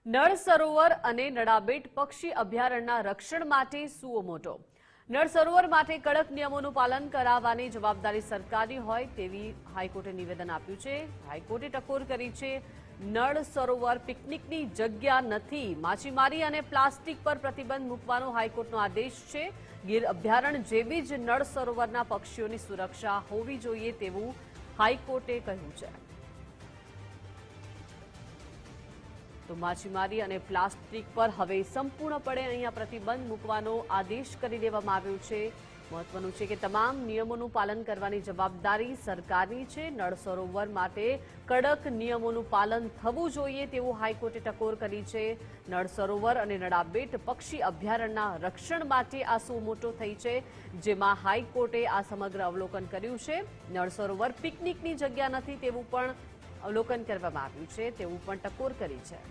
નળ સરોવર અને નડાબેટ પક્ષી અભયારણ્યના રક્ષણ માટે સુઓ મોટો. નળ સરોવર માટે કડક નિયમોનું પાલન કરાવવાની જવાબદારી સરકારની હોય તેવી હાઈકોર્ટે નિવેદન આપ્યું છે. હાઈકોર્ટે ટકોર કરી છે. નળ સરોવર પિકનિકની જગ્યા નથી. માછીમારી અને પ્લાસ્ટિક પર પ્રતિબંધ મૂકવાનો હાઈકોર્ટનો આદેશ છે. ગીર અભયારણ્ય જેવી જ નળ સરોવરના પક્ષીઓની સુરક્ષા હોવી જોઈએ તેવું હાઈકોર્ટે કહ્યું છે. તો માછીમારી અને પ્લાસ્ટિક પર હવે સંપૂર્ણપણે અહીંયા પ્રતિબંધ મૂકવાનો આદેશ કરી દેવામાં આવ્યો છે. મહત્વનું છે કે તમામ નિયમોનું પાલન કરવાની જવાબદારી સરકારની છે. નળ સરોવર માટે કડક નિયમોનું પાલન થવું જોઈએ તેવું હાઈકોર્ટે ટકોર કરી છે. નળ સરોવર અને નડાબેટ પક્ષી અભયારણ્યના રક્ષણ માટે આ સુઓ મોટો થઈ છે, જેમાં હાઈકોર્ટે આ સમગ્ર અવલોકન કર્યું છે. નળ સરોવર પિકનિકની જગ્યા નથી તેવું પણ અવલોકન કરવામાં આવ્યું છે, તેવું પણ ટકોર કરી છે.